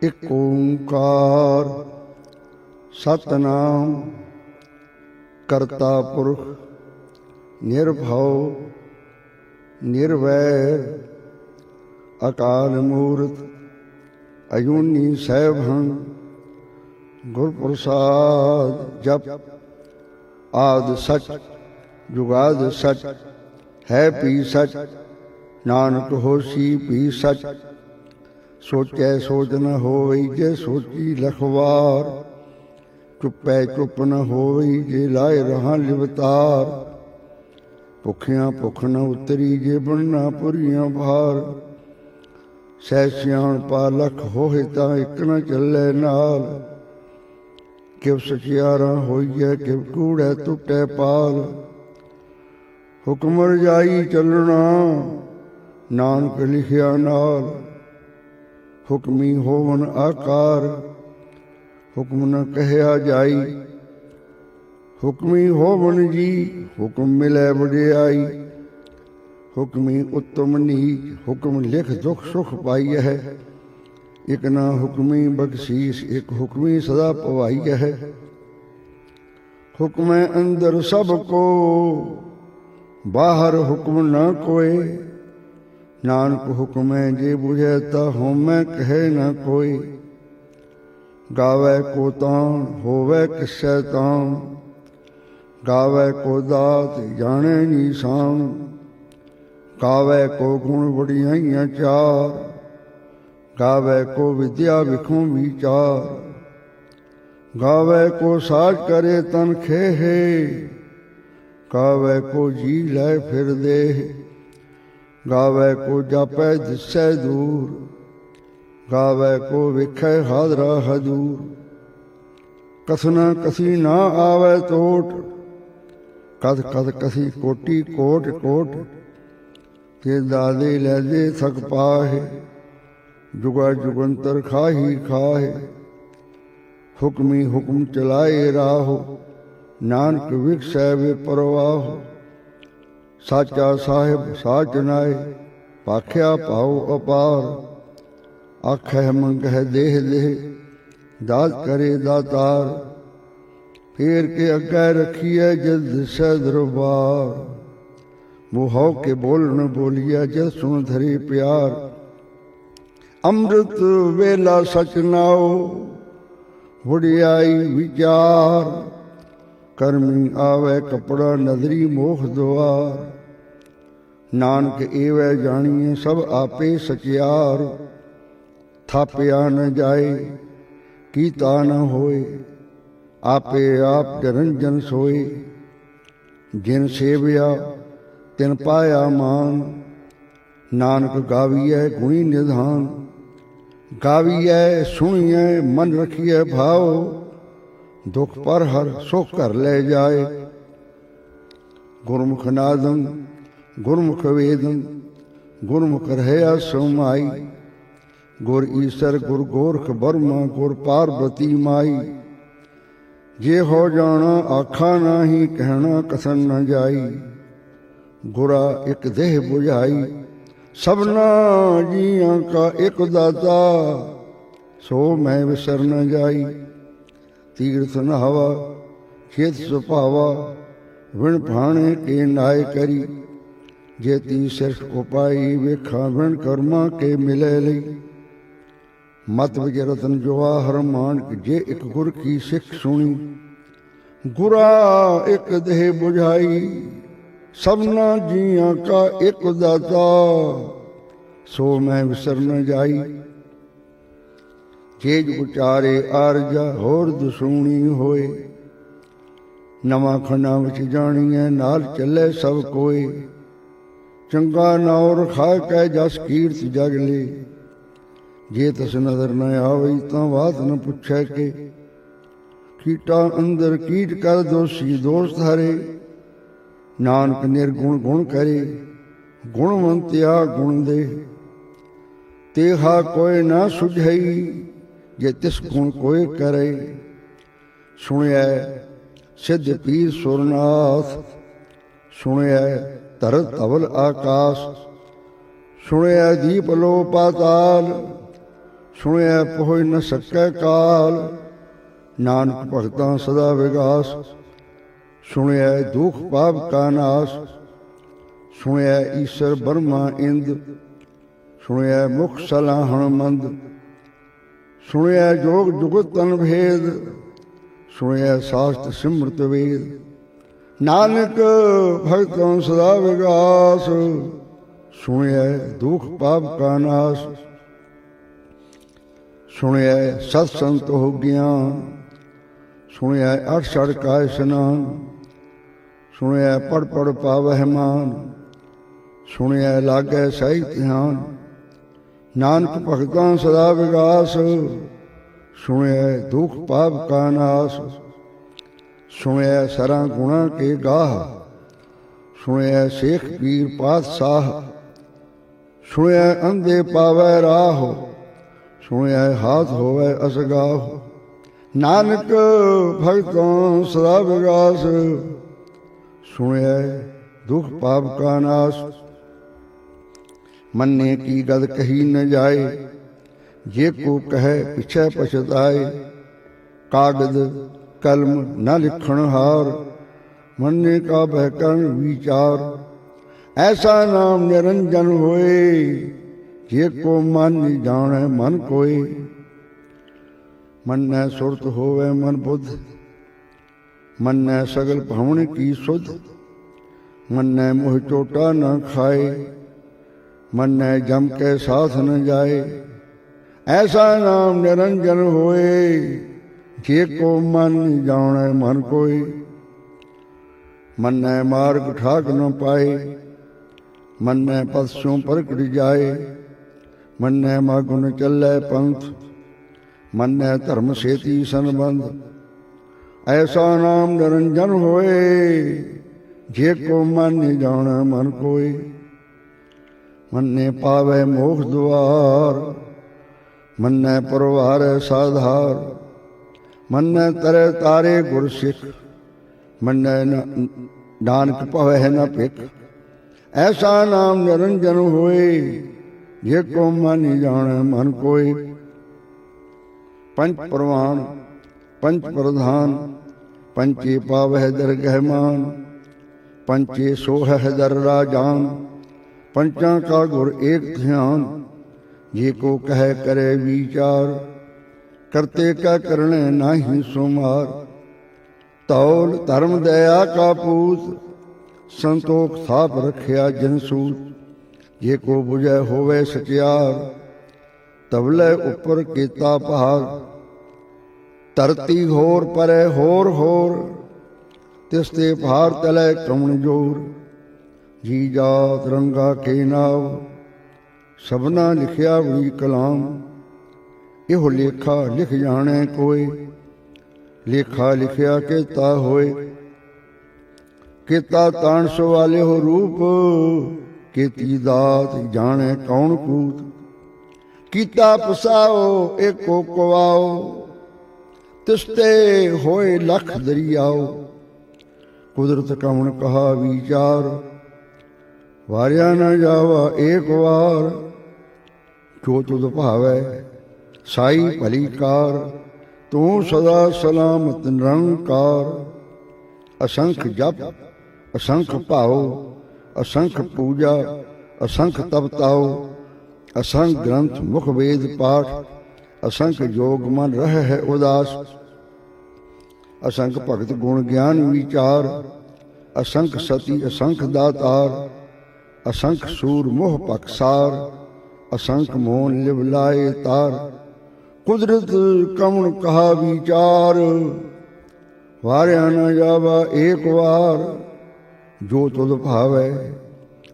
ਇਕ ਓੰਕਾਰ ਸਤਨਾਮ ਕਰਤਾ ਪੁਰਖ ਨਿਰਭਉ ਨਿਰਵੈਰ ਅਕਾਲ ਮੂਰਤ ਅਜੂਨੀ ਸੈਭੰ ਗੁਰ ਪ੍ਰਸਾਦ ਜਪ ਆਦਿ ਸਚ ਜੁਗਾਦਿ ਸਚ ਹੈ ਪੀ ਸਚ ਨਾਨਕ ਹੋਸੀ ਪੀ ਸਚ ਸੋਚੈ ਸੋਚ ਨ ਹੋਈ ਜੇ ਸੋਚੀ ਲਖਵਾਰ ਚੁੱਪੈ ਚੁੱਪ ਨ ਹੋਈ ਜੇ ਲਾਏ ਰਹਾ ਲਿਵਤਾਰ ਭੁੱਖਿਆਂ ਭੁੱਖ ਨ ਉਤਰੀ ਜੇ ਬਣਨਾ ਪੁਰੀਆਂ ਭਾਰ ਸਹਿ ਸਿਆਣਪਾ ਲਖ ਹੋਏ ਤਾਂ ਇੱਕ ਨ ਚੱਲੇ ਨਾਲ ਕਿਵ ਸਚਿਆਰਾ ਹੋਈਐ ਕਿਵ ਕੂੜੈ ਟੁੱਟੈ ਪਾਲ ਹੁਕਮ ਰਜਾਈ ਚੱਲਣਾ ਨਾਨਕ ਲਿਖਿਆ ਨਾਲ ਹੁਕਮੀ ਹੋਵਨ ਆਕਾਰ ਹੁਕਮ ਨ ਕਹਿਆ ਜਾਈ ਹੁਕਮੀ ਹੋਵਨ ਜੀ ਹੁਕਮ ਮਿਲੈ ਵਡਿਆਈ ਹੁਕਮੀ ਉਤਮ ਨੀਚ ਹੁਕਮ ਲਿਖ ਦੁਖ ਸੁਖ ਪਾਈ ਹੈ ਇਕ ਨਾ ਹੁਕਮੀ ਬਖਸ਼ੀਸ਼ ਇਕ ਹੁਕਮੀ ਸਦਾ ਪਵਾਈ ਹੈ ਹੁਕਮੈ ਅੰਦਰ ਸਭ ਕੋ ਬਾਹਰ ਹੁਕਮ ਨਾ ਕੋਏ ਨਾਨਕ ਹੁਕਮੈ ਜੇ ਬੁਝੈ ਤਾ ਹੋਮੈ ਕਹੈ ਨਾ ਕੋਈ ਗਾਵੈ ਕੋ ਤਾਣ ਹੋਵੈ ਕਿਸੈ ਤਾਣ ਗਾਵੈ ਕੋ ਦਾਤ ਜਾਣੈ ਨੀਸਾਨ ਗਾਵੈ ਕੋ ਗੁਣ ਵਡਿਆਈਆਂ ਚਾਰ ਗਾਵੈ ਕੋ ਵਿਦਿਆ ਵਿਖੋਂ ਵਿਚਾਰ ਗਾਵੈ ਕੋ ਸਾਜ ਕਰੇ ਤਨ ਖੇਹੇ ਗਾਵੈ ਕੋ ਜੀ ਲੈ ਫਿਰ ਦੇ ਗਾਵੈ ਕੋ ਜਾਪੈ ਦਿਸੈ ਦੂਰ ਗਾਵੈ ਕੋ ਵੇਖੈ ਹਾਜ਼ਰਾ ਹਜ਼ੂਰ ਕਥਨਾ ਕਥੀ ਨਾ ਆਵੈ ਤੋਟ ਕਦ ਕਦ ਕਥੀ ਕੋਟੀ ਕੋਟ ਕੋਟ ਤੇ ਦਾਦੇ ਲੈਦੇ ਥਕ ਪਾਹੇ ਜੁਗਾ ਜੁਗੰਤਰ ਖਾਹੀ ਖਾਹੇ ਹੁਕਮੀ ਹੁਕਮ ਚਲਾਏ ਰਾਹੋ ਨਾਨਕ ਵਿਖਸੈ ਵੇ ਪਰਵਾਹ ਸਾਚਾ ਸਾਹਿਬ ਸਾਚ ਨਾਏ ਪਾਖਿਆ ਭਾਉ ਅਪਾਰ ਆਖੈ ਮੰਗਹਿ ਦੇਹ ਦੇਹ ਦਾਤ ਕਰੇ ਦਾਤਾਰ ਫੇਰ ਕੇ ਅੱਗੇ ਰੱਖੀਐ ਜਦ ਦਿਸੈ ਦਰਬਾਰ ਮੁਹੋ ਕੇ ਬੋਲਣ ਬੋਲੀਐ ਜਦ ਸੁਣ ਧਰੀ ਪਿਆਰ ਅੰਮ੍ਰਿਤ ਵੇਲਾ ਸਚ ਨਾਉ ਵਡਿਆਈ ਵਿਚਾਰ ਕਰਮੀ ਆਵੈ ਕਪੜਾ ਨਦਰੀ ਮੋਖ ਦੁਆਰ ਨਾਨਕ ਏਵੈ ਜਾਣੀਏ ਸਭ ਆਪੇ ਸਚਿਆਰ ਥਾਪਿਆ ਨ ਜਾਏ ਕੀਤਾ ਨ ਹੋਏ ਆਪੇ ਆਪ ਨਿਰੰਜਨ ਸੋਏ ਜਿਨ ਸੇਵਿਆ ਤਿਨ ਪਾਇਆ ਮਾਨ ਨਾਨਕ ਗਾਵੀਐ ਗੁਣੀ ਨਿਧਾਨ ਗਾਵੀਐ ਸੁਣੀਐ ਮਨ ਰਖੀਐ ਭਾਉ ਦੁਖ ਪਰ ਹਰ ਸੁਖ ਘਰ ਲੈ ਜਾਏ ਗੁਰਮੁਖ ਨਾਦੰ ਗੁਰਮੁਖ ਵੇਦੰ ਗੁਰਮੁਖ ਰਹਿਆ ਸਮਾਈ ਗੁਰ ਈਸਰ ਗੁਰ ਗੋਰਖ ਬਰਮਾ ਗੁਰ ਪਾਰਬਤੀ ਮਾਈ ਜੇ ਹੋ ਜਾਣਾ ਆਖਾ ਨਾਹੀ ਕਹਿਣਾ ਕਥਨ ਨ ਜਾਈ ਗੁਰਾ ਇਕ ਦੇਹ ਬੁਝਾਈ ਸਭਨਾ ਜੀਆਂ ਕਾ ਇਕ ਦਾਤਾ ਸੋ ਮੈਂ ਵਿਸਰ ਨ ਜਾਈ ਤੀਰਥ ਨਹਾਵਾ ਖੇਤ ਸੁਭਾਵਾ ਵਿਣ ਭਾਣੇ ਕੇ ਨਾਇ ਕਰੀ ਜੇ ਤੀ ਸਿਰਫ ਉਪਾਈ ਵੇਖਾਂ ਵਿਣ ਕਰਮਾਂ ਕੇ ਮਿਲੇ ਲਈ ਮਤ ਵਿਚ ਰਤਨ ਜਵਾਹਰ ਮਾਨਕ ਜੇ ਇੱਕ ਗੁਰ ਕੀ ਸਿੱਖ ਸੁਣੀ ਗੁਰਾ ਇੱਕ ਦੇਹ ਬੁਝਾਈ ਸਭਨਾ ਜੀਆਂ ਕਾ ਇੱਕ ਦਾਤਾ ਸੋ ਮੈਂ ਵਿਸਰ ਨ ਜਾਈ ਜੇ ਉਚਾਰੇ ਆਰਜਾ ਹੋਰ ਦਸੂਣੀ ਹੋਏ ਨਵਾਂ ਖੰਡਾਂ ਵਿੱਚ ਜਾਣੀਐ ਨਾਲ ਚੱਲੇ ਸਭ ਕੋਏ ਚੰਗਾ ਨਾਉ ਰਖਾ ਕੈ ਜਸ ਕੀਰਤ ਜਗ ਲੇ ਜੇ ਤਸ ਨਜ਼ਰ ਨ ਆਵਈ ਤਾਂ ਬਾਤ ਨ ਪੁੱਛੈ ਕੇ ਕੀਟਾਂ ਅੰਦਰ ਕੀਟ ਕਰ ਦੋਸ਼ੀ ਦੋਸਤ ਹਰੇ ਨਾਨਕ ਨਿਰਗੁਣ ਗੁਣ ਕਰੇ ਗੁਣਵੰਤਿਆ ਗੁਣ ਦੇ ਤੇਹਾ ਕੋਈ ਨਾ ਸੁਝਈ ਜੇ ਤਿਸ ਗੁਣ ਕੋਈ ਕਰੇ ਸੁਣਿਐ ਸਿੱਧ ਪੀਰ ਸੁਰਨਾਥ ਸੁਣਿਐ ਧਰਤ ਧਵਲ ਆਕਾਸ਼ ਸੁਣਿਐ ਦੀਪ ਲੋ ਪਾਤਾਲ ਸੁਣਿਆ ਪਹੁੰਚ ਨ ਸਕੈ ਕਾਲ। ਨਾਨਕ ਭਗਤਾਂ ਸਦਾ ਵਿਗਾਸ, ਸੁਣਿਆ ਦੁਖ ਪਾਪ ਕਾ ਨਾਸ। ਸੁਣਿਆ ਈਸ਼ਰ ਬਰਮਾ ਇੰਦ, ਸੁਣਿਆ ਮੁਖ ਸਲਾਹਣ ਮੰਦ। ਸੁਣਿਆ ਜੋਗ ਜੁਗਤ ਤਨ ਭੇਦ, ਸੁਣਿਆ ਸਾਸਤ ਸਿਮਰਤ ਵੇਦ। ਨਾਨਕ ਭਗਤਾਂ ਸਦਾ ਵਿਗਾਸ, ਸੁਣਿਆ ਦੁਖ ਪਾਪ ਕਾ ਨਾਸ। ਸੁਣਿਆ ਸਤ ਸੰਤ ਹੋ ਗਿਆਨ, ਸੁਣਿਆ ਅਠ ਛੜ ਕਾ ਇਸ਼ਨਾਨ। ਸੁਣਿਆ ਪੜ ਪੜ ਪਾਵਹਿ ਮਾਨ, ਸੁਣਿਆ ਲਾਗੈ ਸਹੀ ਧਿਆਨ। ਨਾਨਕ ਭਗਤਾਂ ਸਦਾ ਵਿਗਾਸ, ਸੁਣਿਆ ਦੁਖ ਪਾਪ ਕਾ ਨਾਸ। ਸੁਣਿਆ ਸਰਾਂ ਗੁਣਾ ਕੇ ਗਾਹ, ਸੁਣਿਆ ਸੇਖ ਪੀਰ ਪਾਤਸ਼ਾਹ। ਸੁਣਿਆ ਅੰਧੇ ਪਾਵੈ ਰਾਹ, ਸੁਣਿਆ ਹਾਥ ਹੋਵੈ ਅਸਗਾਹ। ਨਾਨਕ ਭਗਤਾਂ ਸਦਾ ਵਿਗਾਸ, ਸੁਣਿਆ ਦੁਖ ਪਾਪ ਕਾ ਨਾਸ। ਮੰਨੇ ਕੀ ਗਦ ਕਹੀ ਨ ਜਾਏ, ਜੇ ਕੋ ਕਹੈ ਪਿਛੈ ਪਛਤਾਏ। ਕਾਗਦ ਕਲਮ ਨ ਲਿਖਣ ਹਾਰ, ਮੰਨੇ ਕਾ ਬਹਿ ਕਰਨ ਵਿਚਾਰ। ਐਸਾ ਨਾਮ ਨਿਰੰਜਨ ਹੋਏ, ਜੇ ਕੋ ਮਨ ਜਾਣੈ ਮਨ ਕੋਏ। ਮੰਨੈ ਸੁਰਤ ਹੋਵੈ ਮਨ ਬੁੱਧ, ਮੰਨੈ ਸਗਲ ਭਵਨ ਕੀ ਸੁਧ। ਮੰਨੈ ਮੋਹ ਚੋਟਾ ਨ ਖਾਏ, ਮੰਨੈ ਜਮ ਕੇ ਸਾਥ ਨ ਜਾਏ। ਐਸਾ ਨਾਮ ਨਿਰੰਜਨ ਹੋਏ, ਜੇ ਕੋ ਮਨ ਜਾਣੈ ਮਨ ਕੋਏ। ਮੰਨੈ ਮਾਰਗ ਠਾਕ ਨ ਪਾਏ, ਮੰਨੈ ਪਥ ਸੋਂ ਪ੍ਰਗਟ ਜਾਏ। ਮੰਨੈ ਮਾਗੁਨ ਚੱਲੈ ਪੰਥ, ਮੰਨੈ ਧਰਮ ਸੇਤੀ ਸੰਬੰਧ। ਐਸਾ ਨਾਮ ਨਿਰੰਜਨ ਹੋਏ, ਜੇ ਕੋ ਮਨ ਜਾਣੈ ਮਨ ਕੋਏ। ਮੰਨੇ ਪਾਵੈ ਮੋਖ ਦੁਆਰ, ਮੰਨੈ ਪਰਵਾਰੈ ਸਾਧਾਰ। ਮੰਨੈ ਤਰੈ ਤਾਰੇ ਗੁਰ ਸਿੱਖ, ਮੰਨੈ ਨਾਨਕ ਭਵੈ ਨ ਭਿਖ। ਐਸਾ ਨਾਮ ਨਿਰੰਜਨ ਹੋਏ, ਜੇ ਕੋ ਮਨ ਜਾਣੈ ਮਨ ਕੋਏ। ਪੰਚ ਪ੍ਰਵਾਨ ਪੰਚ ਪ੍ਰਧਾਨ, ਪੰਚੇ ਪਾਵਹਿ ਦਰਗਹਿ ਮਾਨ। ਪੰਚੇ ਸੋਹਹਿ ਦਰ ਰਾਜਾਨ, ਪੰਚਾਂ ਕਾ ਗੁਰ ਏਕ ਧਿਆਨ। ਜੇ ਕੋ ਕਹਿ ਕਰੇ ਵਿਚਾਰ, ਕਰਤੇ ਕਾ ਕਰਣੈ ਨਾਹੀ ਸੁਮਾਰ। ਤੌਲ ਧਰਮ ਦਇਆ ਕਾ ਪੂਤ, ਸੰਤੋਖ ਥਾਪ ਰਖਿਆ ਜਿਨ ਸੂਤ। ਜੇ ਕੋ ਬੁਝੈ ਹੋਵੇ ਸਚਿਆਰ, ਤਵਲੇ ਉੱਪਰ ਕੀਤਾ ਭਾਰ। ਧਰਤੀ ਹੋਰ ਪਰੈ ਹੋਰ ਹੋਰ, ਤਿਸ ਤੇ ਭਾਰ ਤਲੈ ਕਮਣ ਜੋਰ। ਜੀ ਜਾਤ ਰੰਗਾ ਕੇ ਨਾਵ, ਸਭਨਾ ਲਿਖਿਆ ਵੀ ਕਲਾਮ। ਇਹੋ ਲੇਖਾ ਲਿਖ ਜਾਣੈ ਕੋਇ, ਲੇਖਾ ਲਿਖਿਆ ਕੀਤਾ ਹੋਏ। ਕੀਤਾ ਤਾਣ ਸਵਾਲਿਓ ਰੂਪ, ਕੀਤੀ ਦਾਤ ਜਾਣੈ ਕੌਣ ਕੂਤ। ਕੀਤਾ ਪਸਾਓ ਏਕੋ ਕਵਾਓ, ਤਿਸ ਤੇ ਹੋਏ ਲਖ ਦਰਿਆਓ। ਕੁਦਰਤ ਕਵਣ ਕਹਾ ਵਿਚਾਰ, ਵਾਰਿਆ ਨ ਜਾਵਾ ਏਕ ਵਾਰ। ਜੋ ਤੁਧ ਭਾਵੈ ਸਾਈ ਭਲੀ ਕਾਰ, ਤੂੰ ਸਦਾ ਸਲਾਮਤ ਨਿਰੰਕਾਰ। ਅਸੰਖ ਜਪ ਅਸੰਖ ਭਾਉ, ਅਸੰਖ ਪੂਜਾ ਅਸੰਖ ਤਪ ਤਾਉ। ਅਸੰਖ ਗ੍ਰੰਥ ਮੁਖ ਵੇਦ ਪਾਠ, ਅਸੰਖ ਜੋਗ ਮਨ ਰਹਿ ਹੈ ਉਦਾਸ। ਅਸੰਖ ਭਗਤ ਗੁਣ ਗਿਆਨ ਵਿਚਾਰ, ਅਸੰਖ ਸਤੀ ਅਸੰਖ ਦਾਤਾਰ। ਅਸੰਖ ਸੂਰ ਮੋਹ ਪਕਸਾਰ, ਅਸੰਖ ਮੋਹਨ ਲਿਵ ਲਾਏ ਤਾਰ। ਕੁਦਰਤ ਕਵਣ ਕਹਾ ਵਿਚਾਰ, ਵਾਰਿਆ ਨ ਜਾਵਾ ਏਕ ਵਾਰ। ਜੋ ਤੁਧ ਭਾਵੈ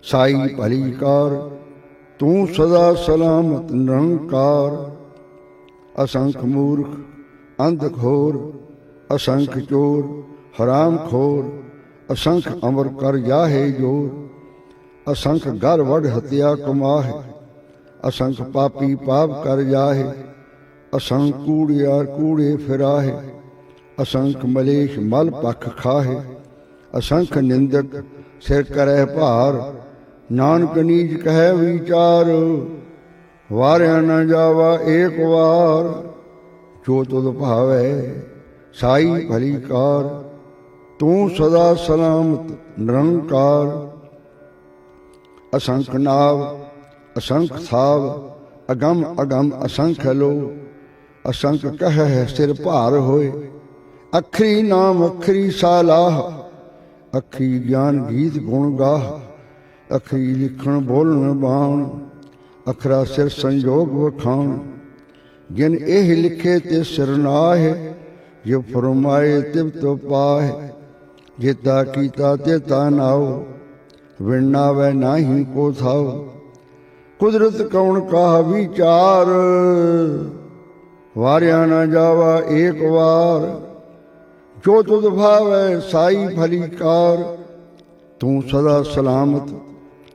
ਸਾਈ ਭਲੀ ਕਾਰ, ਤੂੰ ਸਦਾ ਸਲਾਮਤ ਨਿਰੰਕਾਰ। ਅਸੰਖ ਮੂਰਖ ਅੰਧ ਖੋਰ, ਅਸੰਖ ਚੋਰ ਹਰਾਮ ਖੋਰ। ਅਸੰਖ ਅਮਰ ਕਰ ਜਾਹੇ ਜੋਰ, ਅਸੰਖ ਗਰ ਵਡ ਹਤਿਆ ਕਮਾਹੇ। ਅਸੰਖ ਪਾਪੀ ਪਾਪ ਕਰ ਜਾਹੇ, ਅਸੰਖ ਕੂੜਿਆਰ ਕੂੜੇ ਫਿਰਾਹੇ। ਅਸੰਖ ਮਲੇਸ਼ ਮਲ ਪਖ ਖਾਹੇ, ਅਸੰਖ ਨਿੰਦਕ ਸਿਰ ਕਰੈ ਭਾਰ। ਨਾਨਕ ਨੀਜ ਕਹਿ ਵਿਚਾਰ, वारिया न जावा एक वार, जो तुद भावै साई भली कार। तू सदा सलामत निरंकार, असंख नाव असंख थाव, अगम अगम असंख लो। असंख कह सिर भार होए, अखरी नाम अखरी सालाह। अखरी ज्ञान गीत गुण गाह, अखरी लिखण बोलन बाण। अखरा सिर संयोग वखाण, जिन एह लिखे ते सिर नाहे। जे फरमाए तिब तो पाहे, जेता कीता तेता नाओ। विणावे नाही को थाओ, कुदरत कौन काह विचार। वारिया न जावा एक वार, जो तुद भावै साई भली कार। तू सदा सलामत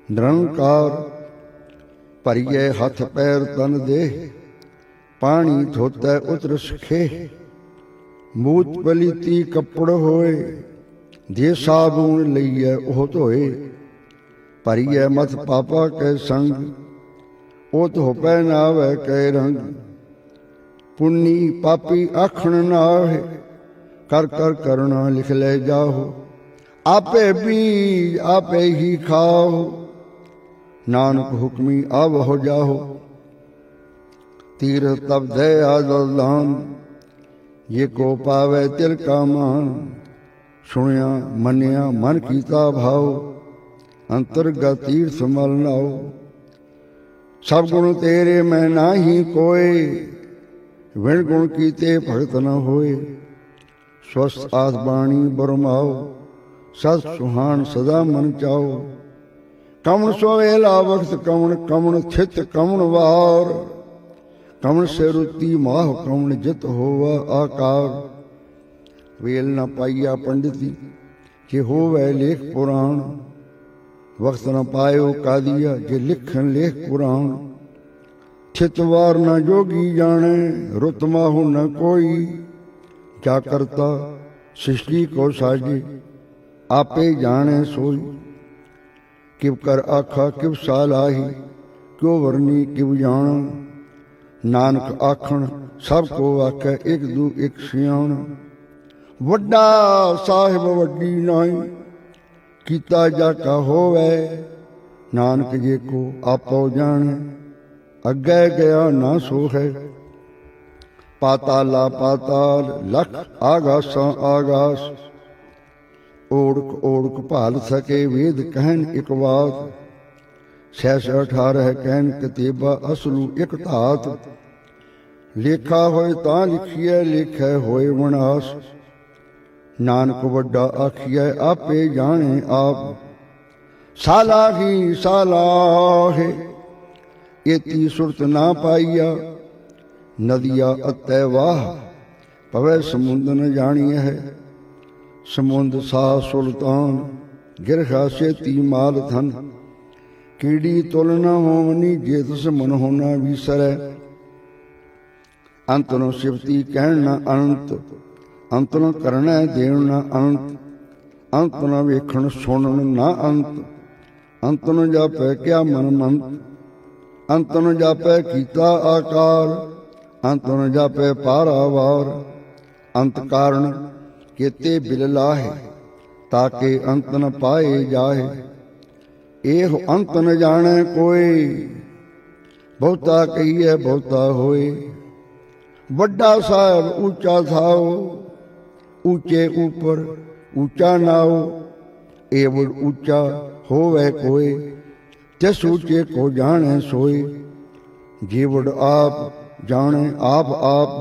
निरंकार, भरिए हथ पैर तन देह। पानी धोतै उतर सखे, मूत पलीती कपड़ होए। जे साबुन लईए ओह धोए, भरिए मत पापा कै संग। ओ धो पहनावै कै रंग, पुन्नी पापी आखण नाहे। कर कर करना लिख ले जाहो, आपे बीज आपे ही खाओ। नानक हुक्मी अब हो जाहो, तीर्थ तब दे आदलान। ये को पावे तिल का मान, सुनिया मनिया मन कीता भाव। अंतर्गत तीर्थ मल नाओ, सब गुण तेरे मैं नाही कोय। विण गुण कीते भगत न होए, स्वस्थ आस बाणी बरमाओ। सत सुहान सदा मन चाओ, कमन सवेला वक्त कमन। कमन थित कमन वार, कमन से रुति माह। कमन जित होवा आकार, वेल न पाइया पंडिती जे होवे लेख पुराण। वक्त न पायो कादिया जे लिखन लेख पुराण। छितवार न जोगी जाने, रुत माहु न कोई। क्या करता सृष्टि को साजे, आपे जाने सोई। किव कर आखा किव सालाही, क्यों वर्णी किव जान। नानक आखण सबको आखे, एक दू एक सियाण। वड्डा साहिब वड्डी नाई, कीता जाका होवे। नानक जे को आपो जाने, अगे गया ना सो है। पाताला पाताल लख आगासां आगास। ओढ़क ओढ़क भाल सके वेद कहन एक बात। 618 कहन कतेबा असलू एक धात। लेखा होए तां लिखिए, लेखै होए विनाश। नानक वड्डा आखिए आपे जाने आप। सालाही सालाहे, एती सुरत ना पाइया। नदिया अतै वाह, पवै समुंद न जानिए है। समुंद सा सुल्तान, गिरखा सेती माल धन। कीड़ी तुलना होवनी, जेतस मन होना विसरै। अंत नो सिवती कहण न अनंत, अंत न करना देण न अनंत। अंत न वेखण सुनन न अंत, अंत न जापै क्या मन मंत। अंत न जापै कीता आकार, अंत न जापै पारावार। अंत कारण केते बिल लाहे, ताके अंत न पाए जाहे। एह अंत न जाने कोई, बहुता कहिए बहुता होए। वड्डा साहब ऊंचा थाओ, ऊंचे ऊपर ऊंचा नाओ। एवं ऊंचा होवे कोई, तिस ऊंचे को जाने सोए। जीवड़ आप जाने आप आप,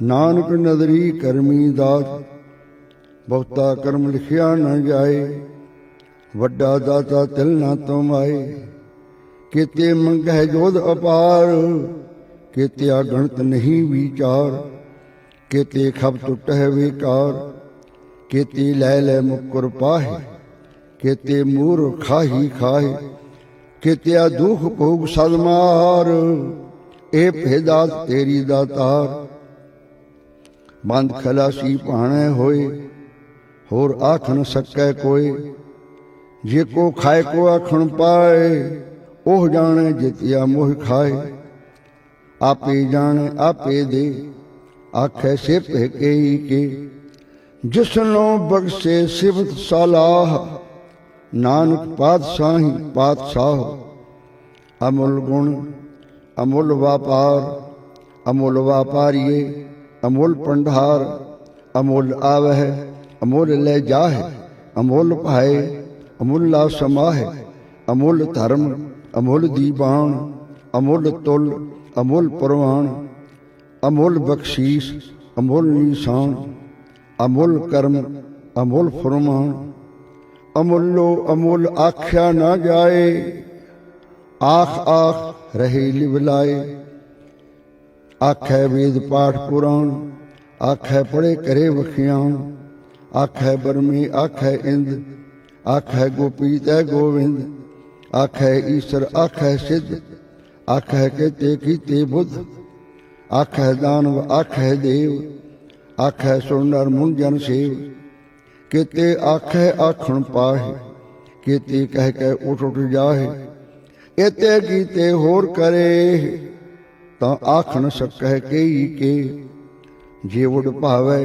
नानक नदरी करमी दात। बहुता कर्म लिखिया न जाए, वड्डा दाता तिल न तुम आए। केते मंगह जोध अपार, केते गणत नहीं विचार। केते खप टुटह विकार, केते लै लै मुकुर पाहे। केते मूर खाही खाहे, केते दुख भोग सदमार। ए भेदात तेरी दातार, बंद खलासी पाणे होए। होर आख न सकै कोई, जे को खाए को आखण पाए। ओह जाने जितिया मोह खाए। आपे जाने आपे दे, आखे से पहकेई के। जिसनो बख्शे सिफत सलाह, नानक पातशाही पातशाह। अमुल गुण अमुल व्यापार, अमुल व्यापारिये अमुल पंडार। अमुल आवह अमुल ले जाहे, अमुल भाए अमुल्ला समाहे। अमुल धर्म अमुल दीवान, अमुल तुल अमुल परवान। अमुल बख्शीश अमुल निशान, अमुल कर्म अमुल फरमान। अमुलो अमुल आख्या ना जाए, आख आख रहे लिवलाए। आखै वेद पाठ पुराण, आखै पढ़े करे वखियान। आखै बरमे आखै इंद, आखै गोपी तै गोविंद। आखै ईश्वर आखै सिद्ध, आखै केते कीते बुद्ध। आखै दानव आखै देव, आखै सुनर मुंजन सेव। केते आखै आखण पाहे, केते कह के उठ उठ जाहे। एते कीते होर करे, तां आख न सकै केई के। जेवड़ भावै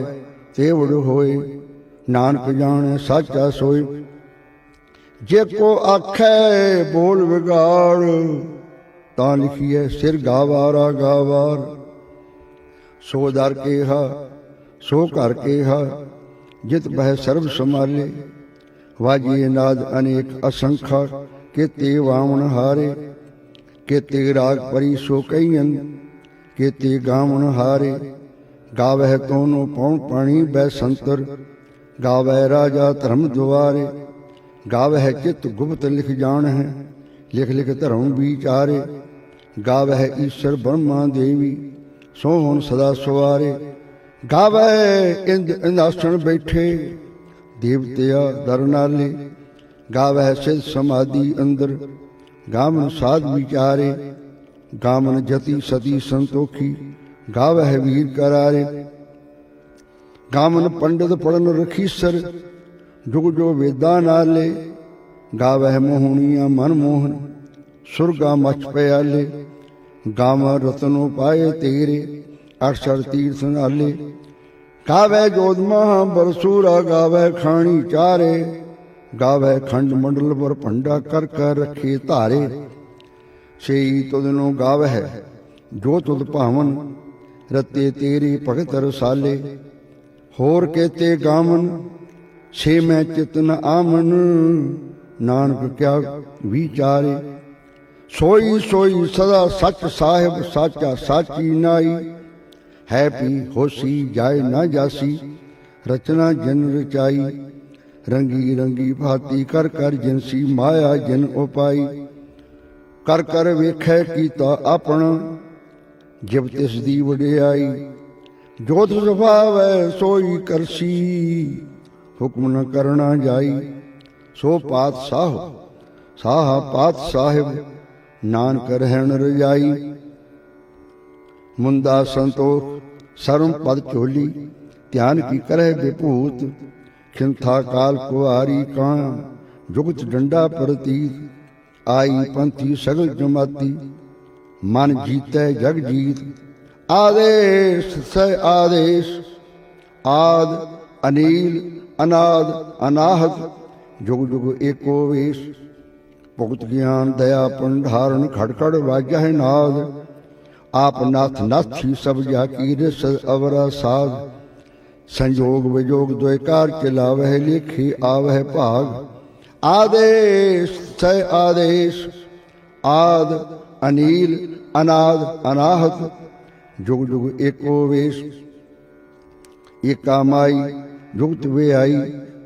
तेवड़ होए, नानक जाने साचा सोए। जे को आखै बोल विगाड़, तां लिखिए सिर गावारा गावार। सो दर केहा सो घर केहा, जित बह सर्व संभाले। वाजिए नाद अनेक असंखा, केते वामन हारे। केते राग परी सो कईयन, केते गावण हारे। गावह तोनो पौन पाणी बै संतर, गावह राजा धर्म द्वारे। गावह चित गुप्त लिख जान है, लिख लिख धर्म विचारे। गावह ईश्वर ब्रह्मा देवी, सोहन सदा सवारे। गावह इंद इंदासन बैठे, देवतिया दर नाले। गावह सिद्ध समाधि अंदर, गावन साध विचारे। गावन जति सती संतोखी, गावह वीर करारे। गावन पंडित पढ़न रखीसर, जुग जो वेदा नाले। गावह मोहनिया मन मोहन, सुरगा मच प्याले। गावह रतनो पाए तेरे, अक्षर तीर्थ नाले। गावह जोध महा बरसूरा, गावह खानी चारे। गावह खंड मंडल पर भंडा कर कर रखे धारे। सेई तुदनो गावह जो तुद भावन, रते तेरे भगत रसाले। होर केते गावन छे मैं चित न आमन, नानक क्या विचारे। सोई सोई सदा सच साहिब, साचा साची नाई। है पी होसी जाए ना जासी, रचना जन रचाई। रंगी रंगी भांति कर कर जिनसी, माया जिन उपाई। कर कर वेखै कीता अपना, जब तिस दी वडियाई। जो तुझ भावै सोई करसी, हुक्म न करना जाई। सो पातशाह साह पात साहिब, नानक रहन रजाई। मुंदा संतोख सर्व पद चोली, ध्यान की करह विभूत। खिंथा काल कुआरी कां, जुगत डंडा प्रतीत। आई पंथी सगल जमाती, मन जीतै जग जीत। आदेश से आदेश, आद अनील अनाद अनाहत। जुग जुग एको वेश, भुगत ज्ञान दया पंडारण। खड़खड़ वाजह नाद, आप नाथ नाथी सब जाकी। रिस अवरा साध, संयोग वियोग द्वैकार चलावह। लेखे आवह भाग, आदेश से आदेश, आद अनील अनाद अनाहत। जुग जुग एको वेश, एका माई जुगत वे आई।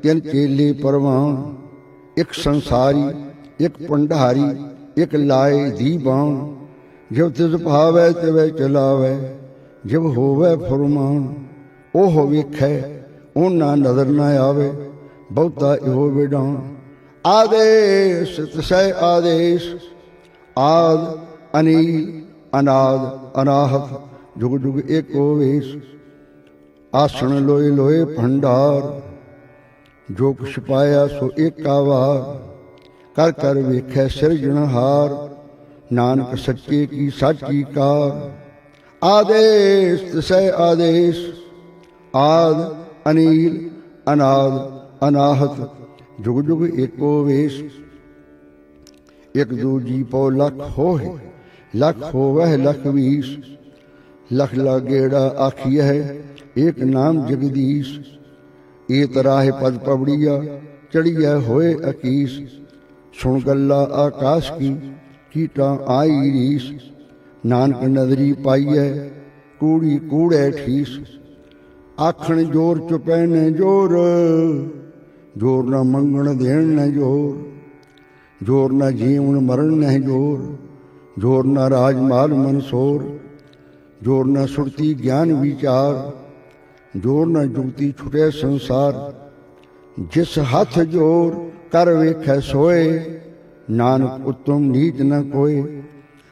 तिन चेले परवान, एक संसारी एक पंडारी। एक लाए दीवान, जब तिस भावै तिवै चलावै। जब होवै फरमान, ओह वेखै ओना नजर न आवे। बहुता इहो विडान, आदेश तसै आदेश। आद अनील अनाद अनाहत, जुग जुग एको वेश। आसन लोए लोए भंडार, जो कुछ पाया सो एका वार। कर कर वेखै सिरजनहार, नानक सच्चे की साची कार। आदेश तिसै आदेश, आद अनील अनाद अनाहत, जुग जुग एको वेश। एक दूजी पौ लख होए, लख होवह लख बीस, लख लागेड़ा आखिय है एक नाम जगदीश। ए तराह पद पबड़िया चढ़िया होए अकीस, सुन गल्ला आकाश की कीटा आई रीस। नानक नदरी पाइय कूड़ी कूड़े ठीस, आखण जोर चुपै न जोर, जोर न मंगण देण न जोर, जोर न जीवन मरण न जोर, जोर न राजमाल मनसोर, जोर न सुरती ज्ञान विचार, जोर न जुगती छुटे संसार। जिस हाथ जोर कर वेखै सोए, नानक उत्तम नीच न कोय।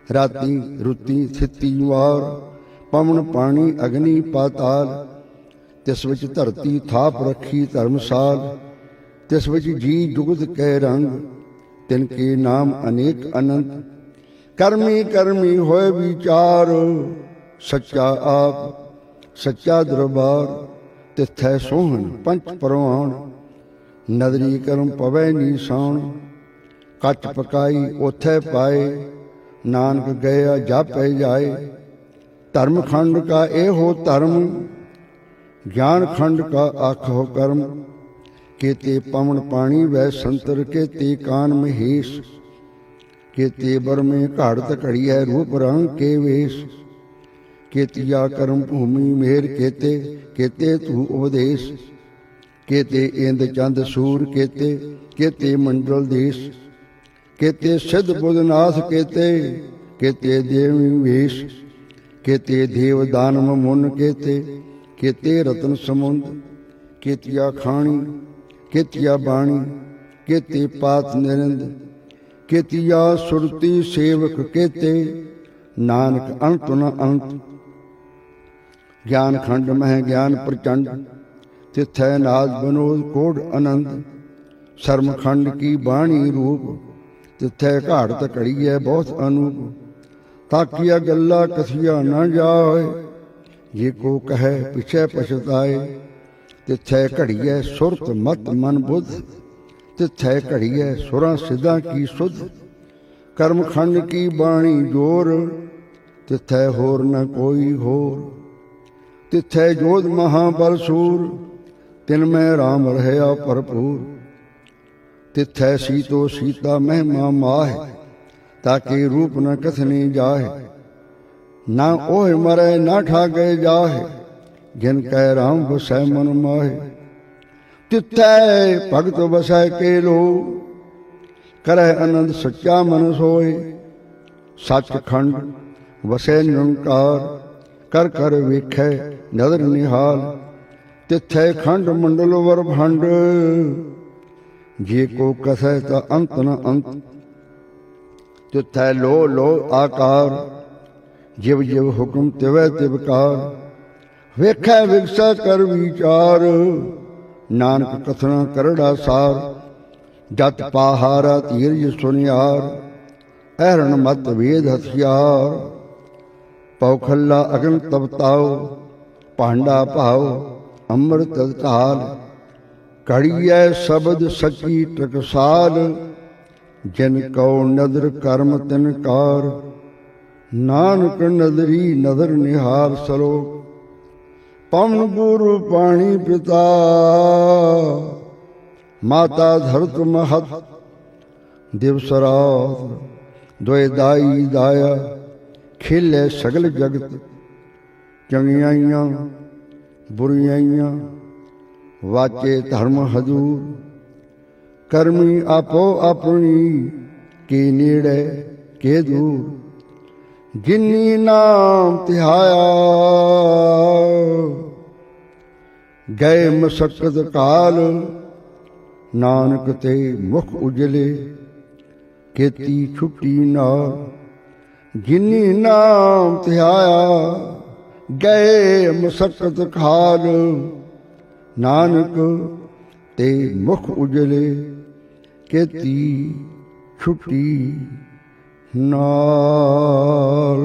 राती रुती थिती वार, पवन पानी अग्नि पाताल, तिस विच धरती थाप रखी धर्मसाल। तिस विच जी जुगत कै रंग, तिनके नाम अनेक अनंत। कर्मी कर्मी होए विचार, सच्चा आप सच्चा दरबार। तिथै सोहन पंच परवान, नदरी करम पवै नीसाण। कच पकाई ओथै पाए, नानक गया जापै जाए। धर्म खंड का एहो धर्म, ज्ञान खंड का आखो कर्म। केते पवन पानी वै संतर, केते कान महेश। केते बर में घाड़त घड़िया रूप रंग के वेश। केतिया कर्म भूमि मेर केते, केते तू उपदेश। केते इंद चंद सूर केते, केते मंडल देश। केते सिद्ध बुधनाथ केते, केते देवी वेश। केते देव दानव मुन केते, केते रतन समुंद। केतिया खाणी केतिया बाणी, केते पात निरंद। केतिया सुरती सेवक केते, नानक अंत न अंत। ज्ञान खंड मह ज्ञान प्रचंड, तिथै नाद बनोद कोड आनंद। शर्म खंड की बाणी रूप, तिथै घाड़त घड़िया बहुत अनूप। ताकिया गल्ला कथिया न जाए, जे को कहे पिछे पछताए। तिथै घड़िया सुरत मत मन बुद्ध, तिथै घड़िया सुरां सिद्धां की सुध। कर्म खंड की बाणी जोर, तिथै होर न कोई होर। तिथै जोध महाबल सूर, तिनमै राम रहया भरपूर। तिथै सीतो सीता महिमा माह, ताके रूप न कथनी जाहे। ना ओह मरै ना ठागे जाहे, जिन कै राम बसै मन माहे। तिथै भगत बसै के लो, करह आनंद सच्चा मन सोए। सच खंड वसै निरंकार, कर कर वेखै नदर निहाल। तिथै खंड मंडल वर भंड, जे को कसै ता अंत न अंत। तिथै लो लो आकार, जिव जिव हुक्म तिवै तिवकार। वेखै विगसै कर विचार, नानक कथना करड़ा सार। जत पाहारा धीरज सुनियार, ऐरण मत वेद हथियार। पौखल्ला अगन तबताओ, पांडा भाओ अमृत ढाल। घड़िया शब्द सची टकसाल, जिन कौ नदर कर्म तिनकार। नानक नदरी नदर निहार सलोक। पवन गुरु पाणी पिता, माता धरत महत। दिवस रात दोए दाई दाया, खेले सगल जगत। चंगियाइयां बुरियाइयां, वाचे धर्म हजूर। कर्मी आपो अपनी, के नेड़े के दूर। जिन्नी नाम तिहाया, गए मशक्कत काल। नानक ते मुख उजले, केती छुट्टी नाल। जिन्नी नाम तिहाया, गए मशक्कत काल। नानक ते मुख उजले, केती छुट्टी नाल।